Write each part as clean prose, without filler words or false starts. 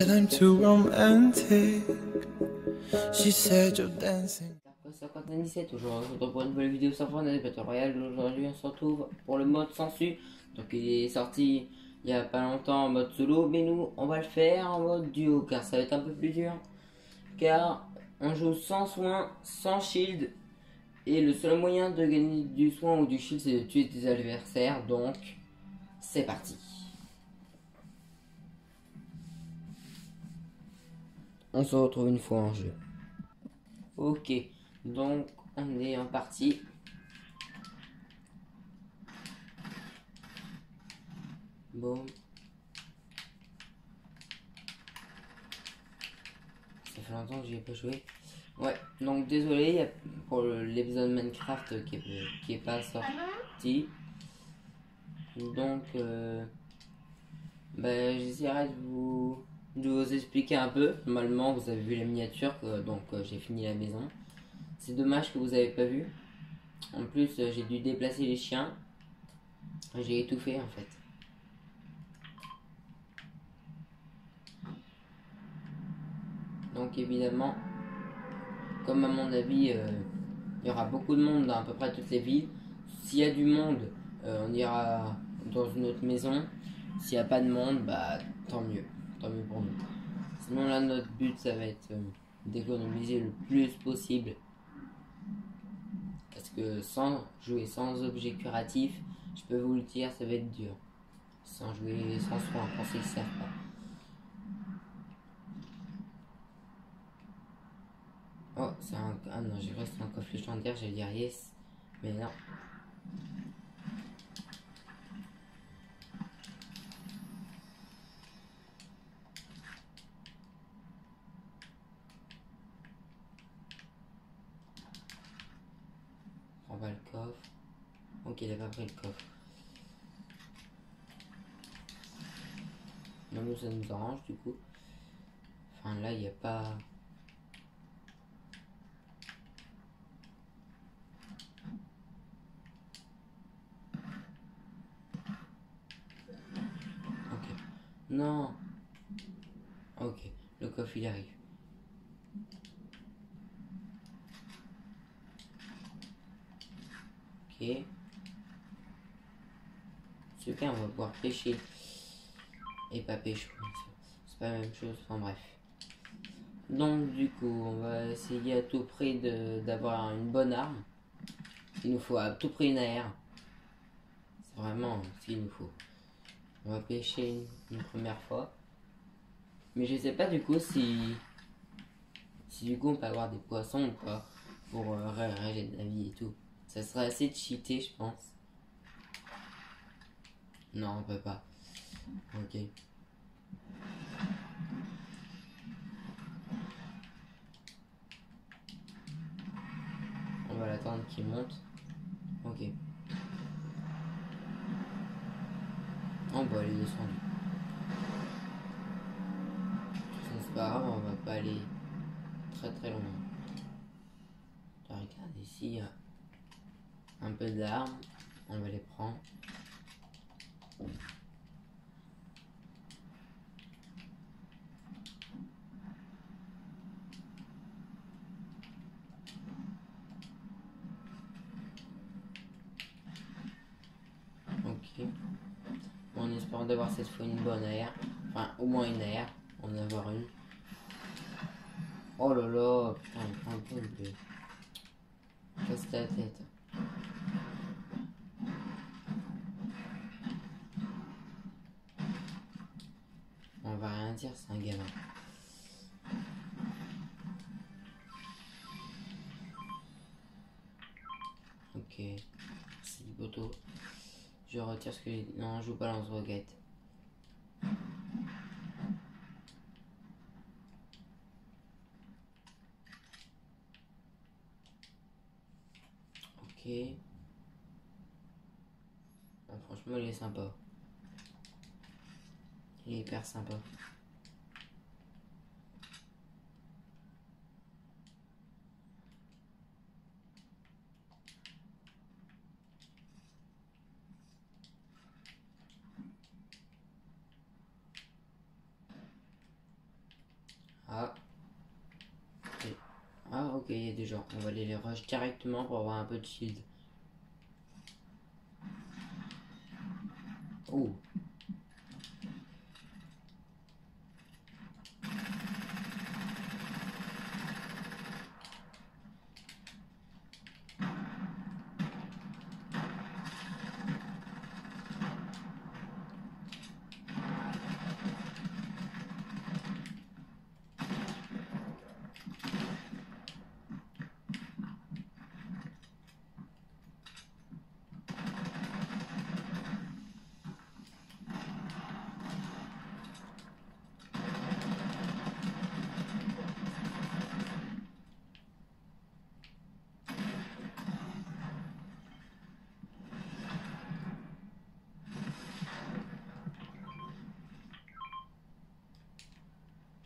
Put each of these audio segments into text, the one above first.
I'm too romantic. She said you're dancing. 57, aujourd'hui on se retrouve pour une nouvelle vidéo sur Fortnite Battle Royale. Aujourd'hui on se retrouve pour le mode sensu. Donc il est sorti il y a pas longtemps en mode solo, mais nous on va le faire en mode duo car ça va être un peu plus dur. Car on joue sans soin, sans shield. Et le seul moyen de gagner du soin ou du shield c'est de tuer des adversaires. Donc c'est parti. On se retrouve une fois en jeu. Ok, donc on est en partie. Bon. Ça fait longtemps que j'y ai pas joué. Ouais, donc désolé pour l'épisode Minecraft qui est pas sorti. Donc, j'essaierai de vous expliquer un peu. Normalement, vous avez vu la miniature, donc j'ai fini la maison. C'est dommage que vous avez pas vu. En plus, j'ai dû déplacer les chiens. J'ai étouffé en fait. Donc évidemment, comme à mon avis, il y aura beaucoup de monde dans à peu près toutes les villes. S'il y a du monde, on ira dans une autre maison. S'il n'y a pas de monde, bah tant mieux pour nous. Sinon là, notre but, ça va être d'économiser le plus possible. Parce que sans jouer sans objet curatif, je peux vous le dire, ça va être dur. Sans jouer sans soin, pensez que ça sert pas. Oh, c'est un... Ah non, j'ai cru que c'était un coffre légendaire, j'allais dire yes. Mais non. On va le coffre. Ok, il a pas pris le coffre. Non, mais ça nous arrange du coup. Enfin là, il n'y a pas... Ok. Non. Ok, le coffre il arrive. Ok. Super, on va pouvoir pêcher. Et pas pêcher, c'est pas la même chose, enfin bref. Donc du coup, on va essayer à tout prix d'avoir une bonne arme. Il nous faut à tout prix une AR. C'est vraiment ce qu'il nous faut. On va pêcher une première fois. Mais je sais pas du coup si du coup on peut avoir des poissons ou pas. Pour régénérer la vie et tout. Ça serait assez cheaté je pense. Non, on peut pas. Ok. On va l'attendre qu'il monte. Ok. On va aller descendre. C'est pas grave, on va pas aller très loin. Regarde ici, il y a un peu d'armes. On va les prendre. Ok. En espérant d'avoir cette fois une bonne air. Enfin, au moins une air. En avoir une. Oh là là, putain, il prend un peu de... Casse ta tête. On va rien dire, c'est un gamin. Ok. C'est du poteau. Je retire ce que j'ai dit. Non, je joue pas lance-roquette. Ok. Bon, franchement, il est sympa. Il est hyper sympa. Ah. Ah, ok, il y a des gens. On va aller les rush directement pour avoir un peu de shield. Oh.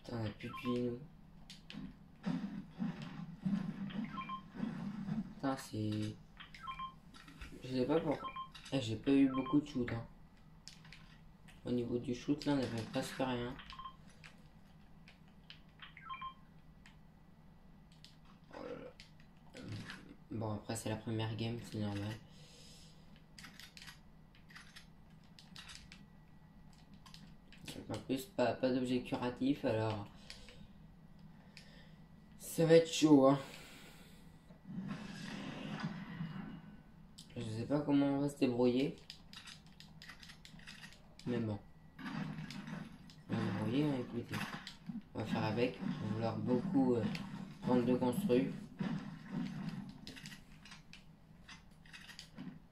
Putain, on a plus de vie, nous. Putain, c'est... Je sais pas pourquoi. Eh, j'ai pas eu beaucoup de shoot, hein. Au niveau du shoot, là, on avait presque rien. Oh là là. Bon, après, c'est la première game, c'est normal. En plus, pas d'objet curatif, alors... Ça va être chaud, hein. Je sais pas comment on va se débrouiller. Mais bon. On va se débrouiller, hein, écoutez. On va faire avec. On va vouloir beaucoup prendre de construits.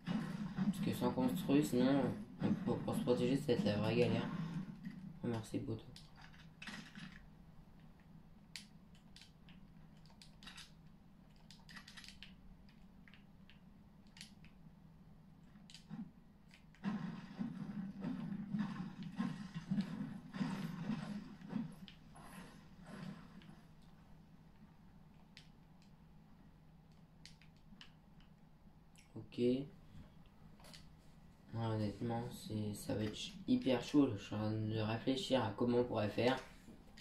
Parce que sans construire, sinon, pour se protéger, ça va être la vraie galère. Oh, merci, Boto. Ok. Ouais, honnêtement, ça va être hyper chaud. Je suis en train de réfléchir à comment on pourrait faire.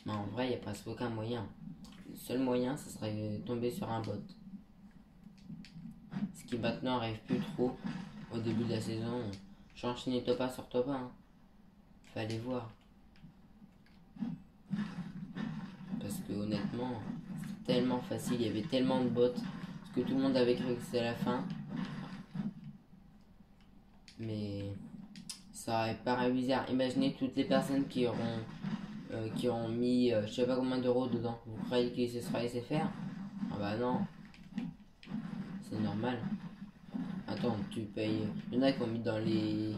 Mais en vrai, il n'y a presque aucun moyen. Le seul moyen, ce serait tomber sur un bot. Ce qui maintenant arrive plus trop. Au début de la saison, j'ai enchaîné top 1 sur top 1. Hein. Fallait voir. Parce que honnêtement, c'était tellement facile. Il y avait tellement de bots. Parce que tout le monde avait cru que c'était la fin. Mais ça aurait paru bizarre. Imaginez toutes les personnes qui auront mis je sais pas combien d'euros dedans. Vous croyez qu'ils se seraient laissé faire? Ah bah non. C'est normal. Attends, tu payes. Il y en a qui ont mis dans les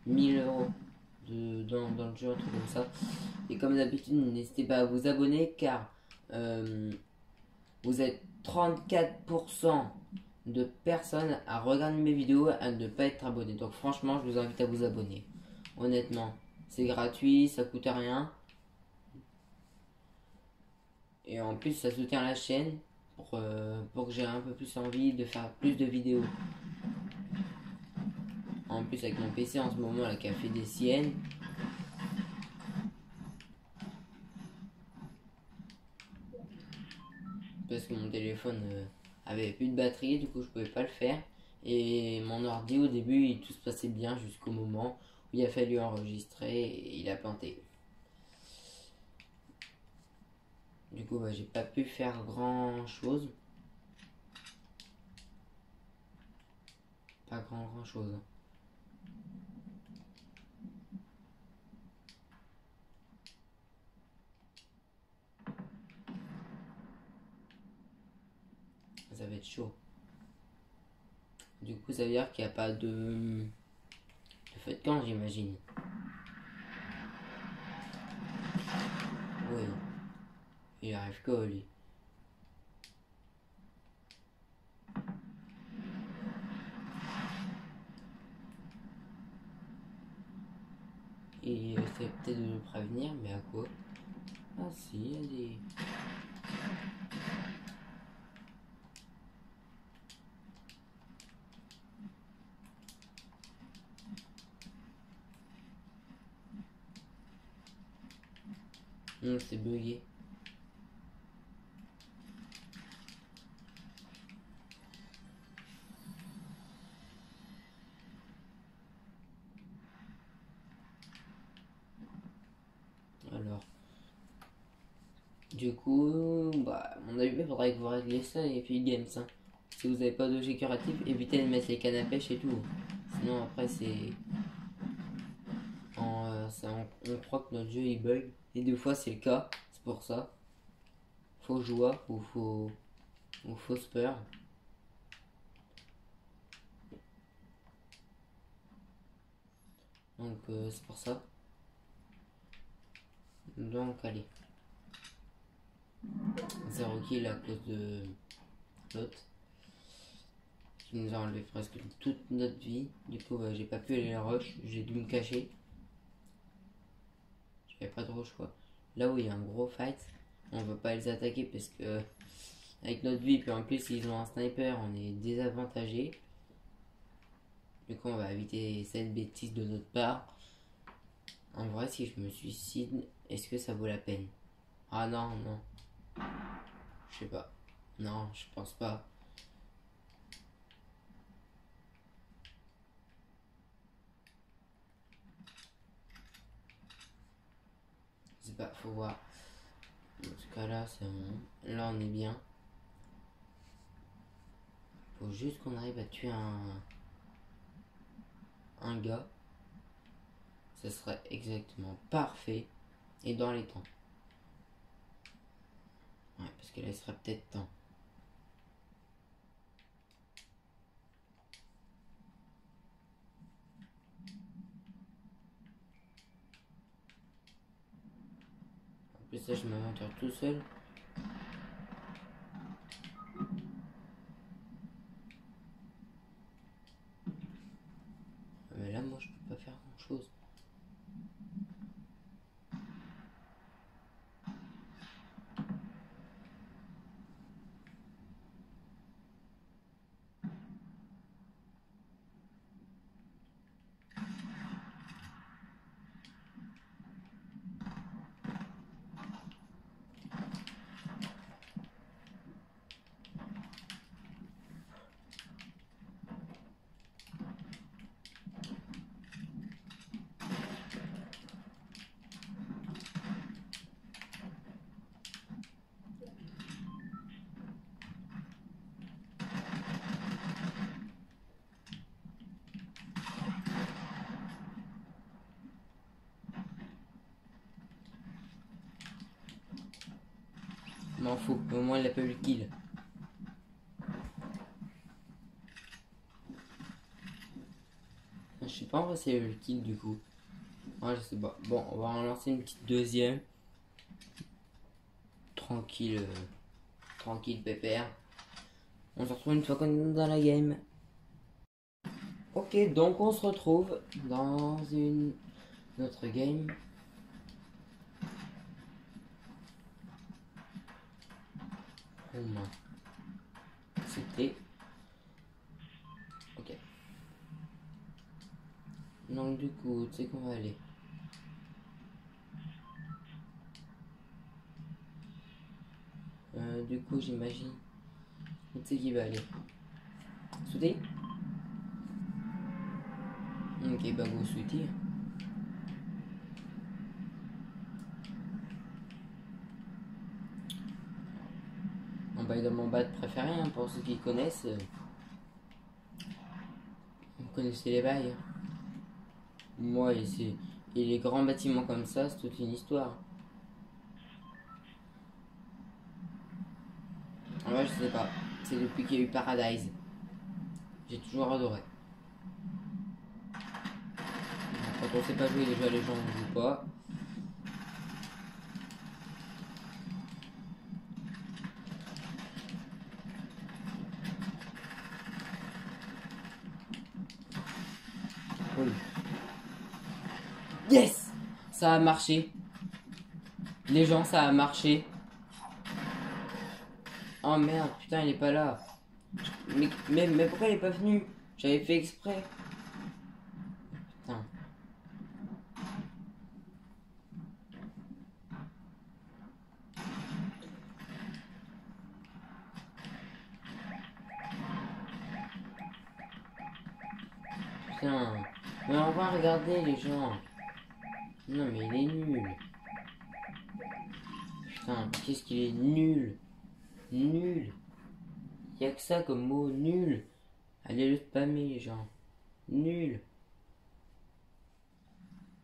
1000 euros dans le jeu, un truc comme ça. Et comme d'habitude, n'hésitez pas à vous abonner car vous êtes 34% de personnes à regarder mes vidéos à ne pas être abonné. Donc franchement, je vous invite à vous abonner. Honnêtement, c'est gratuit, ça coûte rien. Et en plus, ça soutient la chaîne pour que j'ai un peu plus envie de faire plus de vidéos. En plus, avec mon PC en ce moment, là, qui a fait des siennes. Parce que mon téléphone avait plus de batterie, du coup, je pouvais pas le faire. Et mon ordi, au début, tout se passait bien jusqu'au moment où il a fallu enregistrer et il a planté. Du coup, j'ai pas pu faire grand chose. Pas grand chose. Ça va être chaud. Du coup, ça veut dire qu'il n'y a pas de feu de camp, j'imagine. Oui. Il arrive quoi, lui? Et c'est peut-être de nous prévenir, mais à quoi? Ah si, il y a des... Non, c'est bugué. Du coup, bah, à mon avis, il faudrait que vous régliez ça et puis Games. Hein. Si vous n'avez pas d'objet curatif, évitez de mettre les cannes à pêche et tout. Sinon, après, on croit que notre jeu il bug. Et des fois, c'est le cas. C'est pour ça. Faux joie ou fausse peur. Donc, c'est pour ça. Donc, allez. 0 kill à cause de l'autre. Qui nous a enlevé presque toute notre vie. Du coup, bah, j'ai pas pu aller à la rush. J'ai dû me cacher. J'avais pas trop le choix. Là où il y a un gros fight, on veut pas les attaquer parce que avec notre vie, puis en plus ils ont un sniper, on est désavantagé. Du coup on va éviter cette bêtise de notre part. En vrai, si je me suicide, est-ce que ça vaut la peine? Ah non, non. Je sais pas. Non, je pense pas. C'est pas, faut voir. Dans ce cas-là, c'est bon. Là, on est bien. Faut juste qu'on arrive à tuer un gars. Ce serait exactement parfait. Et dans les temps. Ouais, parce que là, il serait peut-être temps. En plus, là, je m'aventure tout seul. Mais là, moi, je peux pas faire grand-chose. M'en fous, au moins, il a pas eu le kill. Je sais pas en vrai si elle a eu le kill du coup. Ouais, je sais pas. Bon, on va en lancer une petite deuxième. Tranquille, tranquille pépère. On se retrouve une fois qu'on est dans la game. Ok, donc on se retrouve dans une autre game. Oh non. C'était... Ok. Donc du coup, tu sais qu'on va aller. Du coup, j'imagine. Tu sais qui va aller. Souté. Ok, bah go Souté. On va dans mon bat préféré, hein, pour ceux qui connaissent. Vous connaissez les bails. Moi, et les grands bâtiments comme ça, c'est toute une histoire. En vrai, je sais pas. C'est depuis qu'il y a eu Paradise. J'ai toujours adoré. Quand on sait pas jouer, déjà les gens ne jouent pas. Oui. Yes! Ça a marché. Les gens, ça a marché. Oh merde, putain, il est pas là. Mais pourquoi il est pas venu? J'avais fait exprès. Putain. Putain. Mais on va regarder les gens. Non mais il est nul. Putain, qu'est-ce qu'il est nul. Nul. Y a que ça comme mot, nul. Allez le spammer les gens. Nul.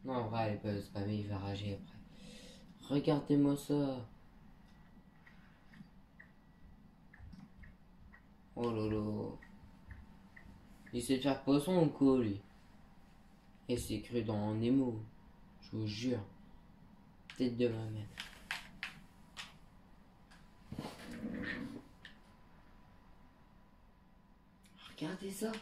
Non, en vrai, allez pas le spammer, il va rager après. Regardez-moi ça. Oh lolo. Il sait faire poisson ou quoi lui? Et c'est cru dans Nemo. Je vous jure. Tête de ma mère. Regardez ça.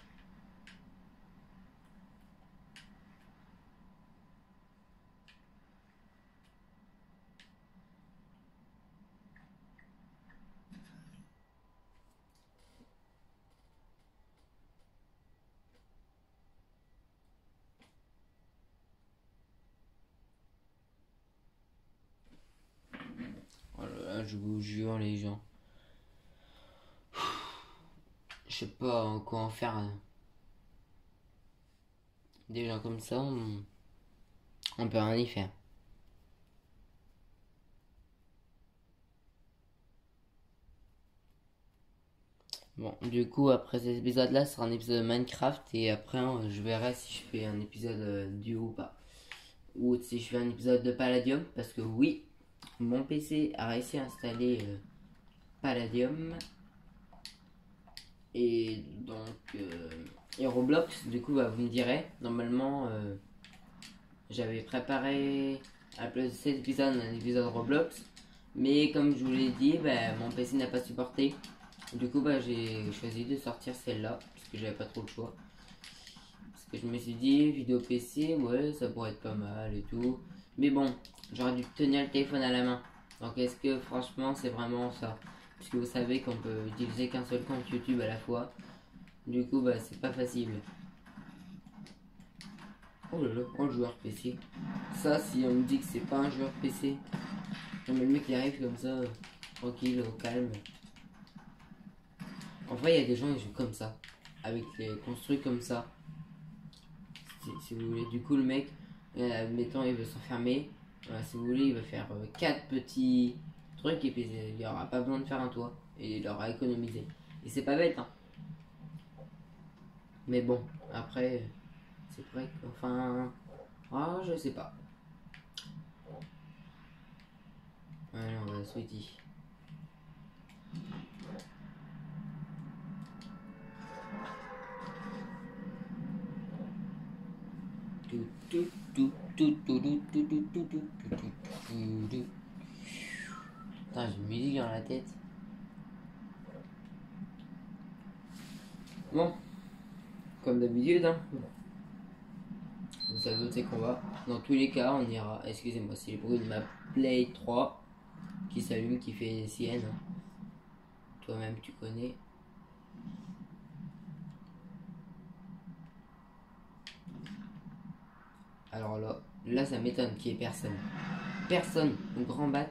Oh là là, je vous jure les gens. Je sais pas quoi en faire. Des gens comme ça, on peut rien y faire. Bon, du coup, après cet épisode-là, ce sera un épisode de Minecraft. Et après, je verrai si je fais un épisode duo ou pas. Ou si je fais un épisode de Palladium. Parce que oui, mon PC a réussi à installer Palladium. Et donc, et Roblox, du coup, bah, vous me direz. Normalement, j'avais préparé à la place de cet épisode un épisode Roblox. Mais comme je vous l'ai dit, bah, mon PC n'a pas supporté. Du coup, bah, j'ai choisi de sortir celle-là. Parce que j'avais pas trop le choix. Parce que je me suis dit, vidéo PC, ouais, ça pourrait être pas mal et tout. Mais bon, j'aurais dû tenir le téléphone à la main. Donc est-ce que franchement c'est vraiment ça? Parce que vous savez qu'on peut utiliser qu'un seul compte YouTube à la fois. Du coup, bah, c'est pas facile. Oh là là, oh, le joueur PC. Ça, si on me dit que c'est pas un joueur PC. Non, mais le mec il arrive comme ça, tranquille, au calme. En vrai, il y a des gens qui jouent comme ça. Avec les construits comme ça. Si vous voulez, du coup, le mec, mettons, il veut s'enfermer. Si vous voulez, il va faire 4 petits trucs et puis il n'y aura pas besoin de faire un toit. Et il aura économisé. Et c'est pas bête, hein. Mais bon, après, c'est vrai que, enfin, ah, je sais pas. Allez, on va Sweetie. Putain, j'ai une musique dans la tête. Bon, comme d'habitude, hein. Vous savez où c'est qu'on va. Dans tous les cas, on ira. Excusez-moi, c'est le bruit de ma Play 3 qui s'allume, qui fait sienne. Toi-même, tu connais. Alors là ça m'étonne qu'il y ait personne. Personne au grand bat.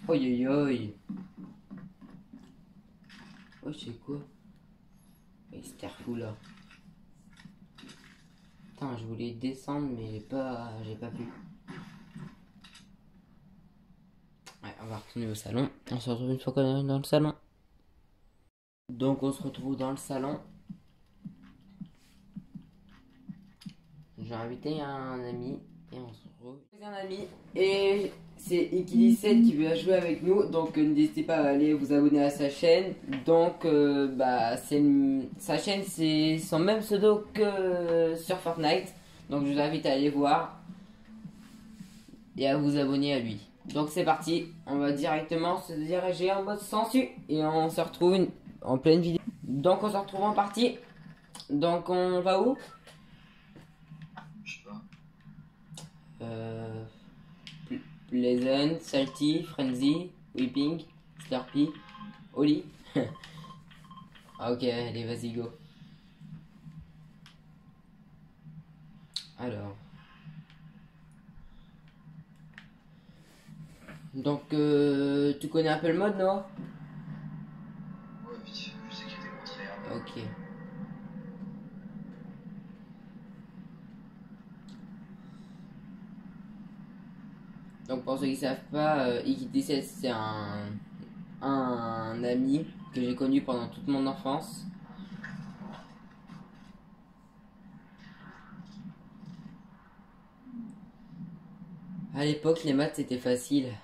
Oi oi oi. Oh, c'est quoi? Il se terre fou là. Putain, je voulais descendre mais j'ai pas pu. Ouais, on va retourner au salon. On se retrouve une fois qu'on est dans le salon. Donc on se retrouve dans le salon. J'ai invité un ami et on se retrouve avec un ami et c'est Iki17 qui veut jouer avec nous, donc n'hésitez pas à aller vous abonner à sa chaîne. Donc bah sa chaîne c'est son même pseudo que sur Fortnite, donc je vous invite à aller voir et à vous abonner à lui. Donc c'est parti, on va directement se diriger en mode sensu et on se retrouve en pleine vidéo. Donc on se retrouve en partie. Donc on va où? Je sais pas. Pleasant, Salty, Frenzy, Whipping, Slurpee, Oli. Ah, ok, allez, vas-y, go. Alors. Donc, tu connais un peu le mode, non? Ouais, vite, je sais qu'il y a des contraires. Ok. Donc, pour ceux qui savent pas, Iki17, c'est un ami que j'ai connu pendant toute mon enfance. À l'époque, les maths c'était facile. Mais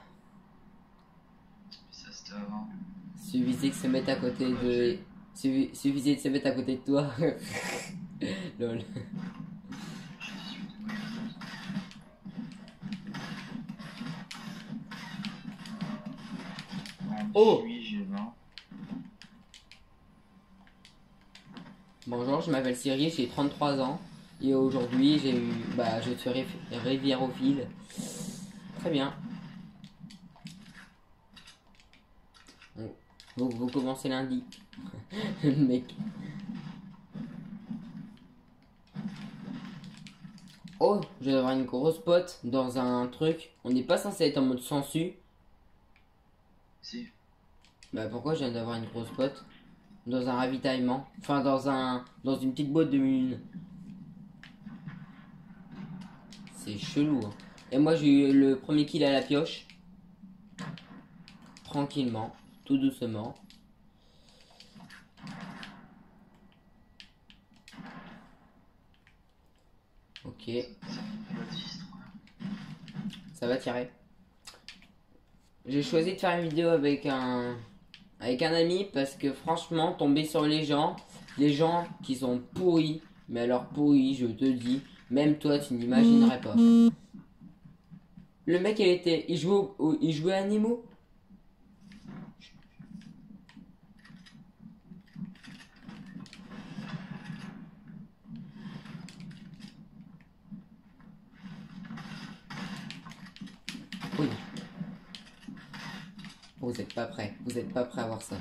ça, c'était avant. Suffisait de se mettre à côté de. Suffisait de se mettre à côté de toi. Lol. J'ai 18 de quoi. Oh! Oui, j'ai 20. Bonjour, je m'appelle Cyril, j'ai 33 ans. Et aujourd'hui, je suis riviérophile. Très bien. Vous commencez lundi. Mec. Oh, je vais avoir une grosse pote dans un truc. On n'est pas censé être en mode sensu. Si. Bah pourquoi je viens d'avoir une grosse pote? Dans un ravitaillement. Enfin dans une petite boîte de mine. C'est chelou. Hein. Et moi j'ai eu le premier kill à la pioche. Tranquillement. Tout doucement. Ok. Ça va tirer. J'ai choisi de faire une vidéo avec un ami parce que franchement tomber sur les gens qui sont pourris, mais alors pourris je te dis, même toi tu n'imaginerais pas. Le mec il jouait à Nemo. Oui. Vous êtes pas prêts à voir ça.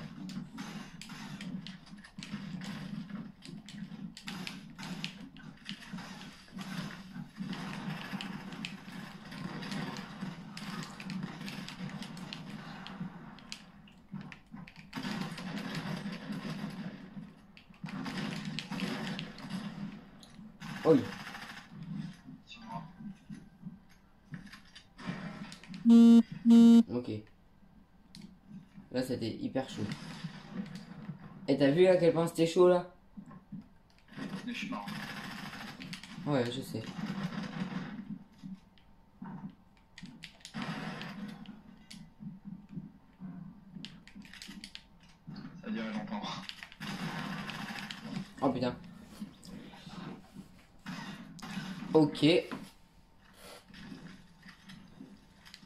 Oui. Ok. Là c'était hyper chaud. Et t'as vu à quel point c'était chaud là? Je suis marrant. Ouais, je sais. Ça a duré longtemps. Oh putain. Ok.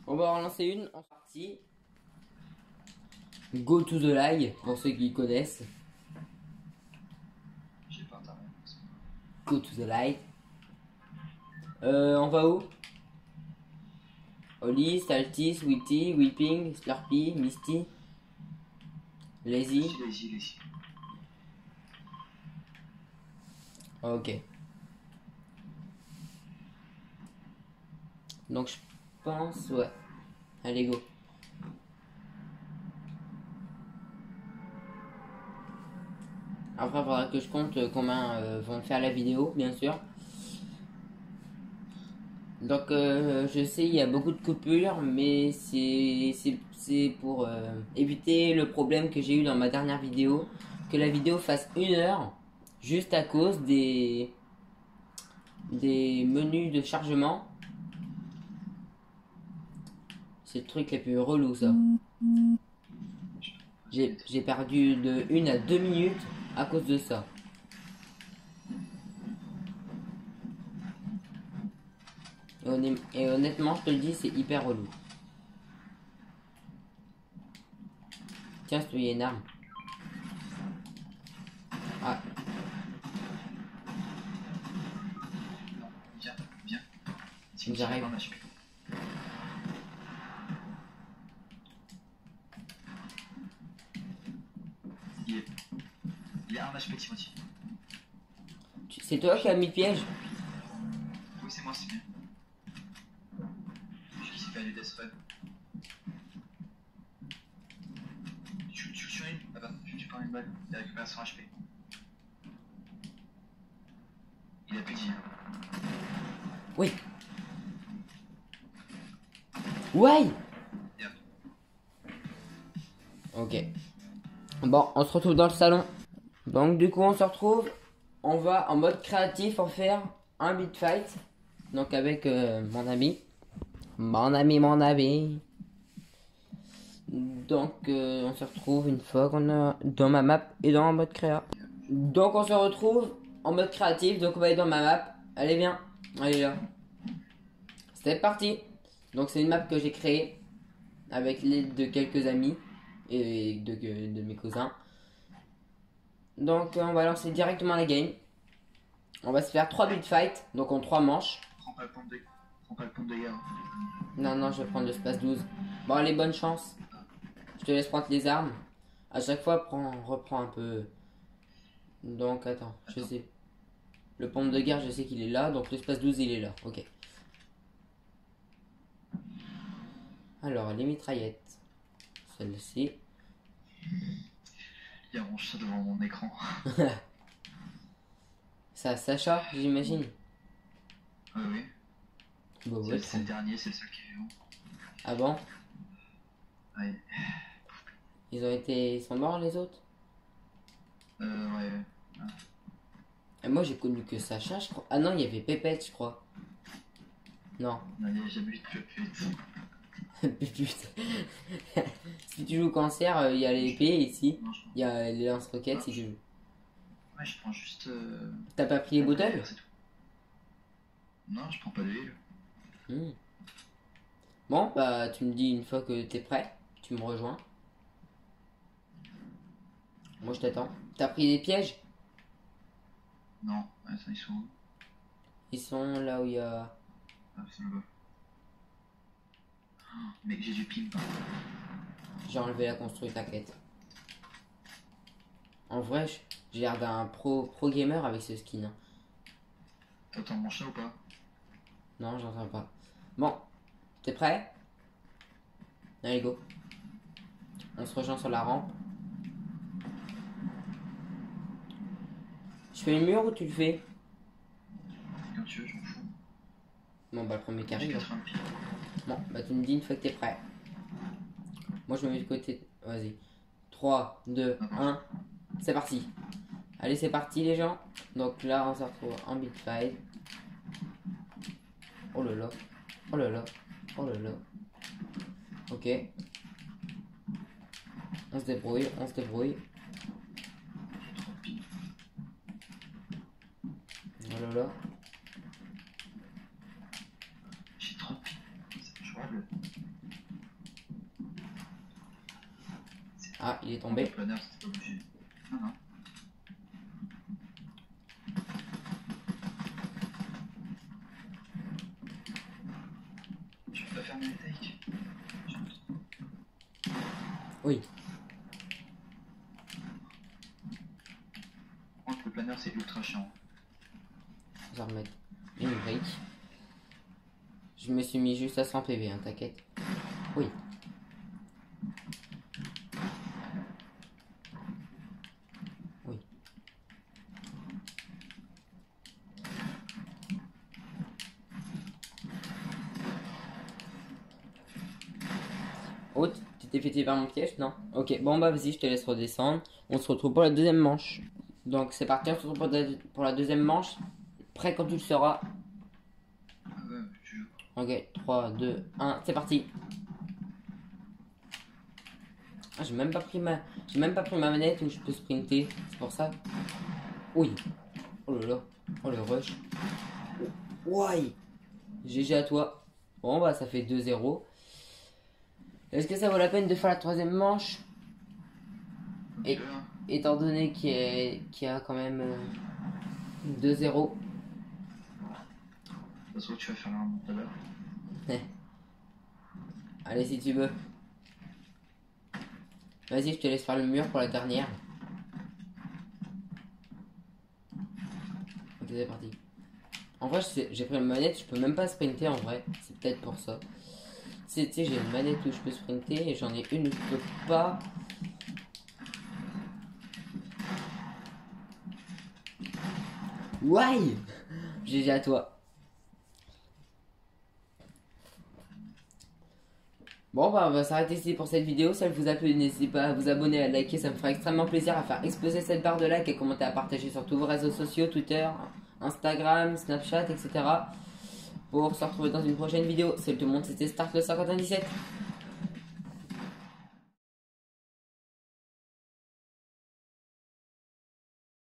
On va en lancer une en partie. Go to the light, pour ceux qui connaissent. J'ai pas internet. Go to the light. On va où? Oli, Salty, Sweetie, Whipping, Slurpee, Misty, Lazy. Lazy. Ok. Donc je pense, ouais. Allez, go. Après, il faudra que je compte combien vont faire la vidéo, bien sûr. Donc, je sais, il y a beaucoup de coupures, mais c'est pour éviter le problème que j'ai eu dans ma dernière vidéo. Que la vidéo fasse 1 heure, juste à cause des menus de chargement. C'est le truc les plus relou, ça. J'ai perdu de 1 à 2 minutes à cause de ça. Et honnêtement, je te le dis, c'est hyper relou. Tiens, je te y a une arme. Ah, Non, viens. J'arrive. Un HP. Il y a un HP, Timothy. c'est toi qui as mis le piège? Oui, c'est moi, c'est bien. Je qui s'est fait du death run. Tu le tues une? Ah bah, tu prends une balle. Il récupère son HP. Il a plus de vie. Oui. Ouais. Bien. Ok. Bon, on se retrouve dans le salon. Donc du coup, on se retrouve. On va en mode créatif en faire un beat fight. Donc avec mon ami. Mon ami. Donc on se retrouve une fois qu'on a dans ma map et dans le mode créa. Donc on se retrouve en mode créatif. Donc on va aller dans ma map. Allez viens. Allez là. C'est parti. Donc c'est une map que j'ai créée avec l'aide de quelques amis et de mes cousins. Donc on va lancer directement la game. On va se faire 3 beat fight, donc en 3 manches. Prends pas le pont de dégâts. Non, je vais prendre le space 12. Bon allez, bonne chance. Je te laisse prendre les armes. À chaque fois, reprends un peu. Donc attends, je sais. Le pompe de guerre, je sais qu'il est là, donc le space 12 il est là, ok. Alors, les mitraillettes. Celle-ci. Il arrange ça devant mon écran. Ça, Sacha, j'imagine. Oui. Bah ouais, C'est le dernier, c'est le seul qui est vivant. Ah bon? Ouais. Ils sont morts les autres? Ouais. Et moi j'ai connu que Sacha, je crois. Ah non, il y avait Pépette, je crois. Non. Non, il n'y a jamais eu de pute. Putain. Si tu joues cancer, il y a l'épée ici. Non, je prends. Il y a les lance-roquettes si tu veux. Ouais, je prends juste. T'as pas pris les bottles? C'est tout. Non, je prends pas de l'huile. Bon, bah tu me dis une fois que t'es prêt, tu me rejoins. Moi je t'attends. T'as pris des pièges? Non, ouais, ça, ils sont où? Ils sont là où il y a... Ah, c'est là-bas. Oh, mec, j'ai du ping. J'ai enlevé la construite, t'inquiète. En vrai, j'ai l'air d'un pro gamer avec ce skin. Hein. T'entends mon chat ou pas? Non, j'entends pas. Bon, t'es prêt? Allez, go. On se rejoint sur la rampe. Je fais le mur ou tu le fais? Quand tu veux, je m'en fous. Bon, bah le premier qui J'ai arrive. 80 pieds. Bon, bah tu me dis une fois que t'es prêt. Moi je me mets de côté. Vas-y. 3, 2, 1. C'est parti. Allez, c'est parti les gens. Donc là, on se retrouve en beat fight. Oh là là. Oh là là. Oh là là. Ok. On se débrouille, on se débrouille. Oh là là. J'ai trop de pieds. C'est jouable. Ah, il est tombé. Le planeur, c'était pas obligé. Non. Tu peux pas fermer les takes? Oui. Le planeur, c'est ultra chiant. On va remettre une brique. Je me suis mis juste à 100 PV, hein, t'inquiète. Oui. Oui. Haute, tu t'es fait tirer par mon piège? Non. Ok, bon bah vas-y, je te laisse redescendre. On se retrouve pour la deuxième manche. Donc c'est parti, on se retrouve pour la deuxième manche. Prêt quand tu le seras. Ah ouais, je joue. Ok, 3, 2, 1, c'est parti. Ah, j'ai même pas pris ma manette où je peux sprinter, c'est pour ça. Oui. Oh là là. Oh le rush. Ouais. GG à toi. Bon bah ça fait 2-0. Est-ce que ça vaut la peine de faire la troisième manche? Et étant donné qu'il y a quand même 2-0. Ça se trouve, tu vas faire la remontada. Allez, si tu veux. Vas-y, je te laisse faire le mur pour la dernière. Ok, c'est parti. En vrai, j'ai pris une manette, je peux même pas sprinter en vrai. C'est peut-être pour ça. Tu sais, j'ai une manette où je peux sprinter et j'en ai une où je peux pas. Ouais. GG à toi. Bon bah on va s'arrêter ici pour cette vidéo, si elle vous a plu n'hésitez pas à vous abonner, à liker, ça me fera extrêmement plaisir à faire exploser cette barre de like et commenter, à partager sur tous vos réseaux sociaux, Twitter, Instagram, Snapchat, etc. Pour se retrouver dans une prochaine vidéo. Salut tout le monde, c'était Stark le 517.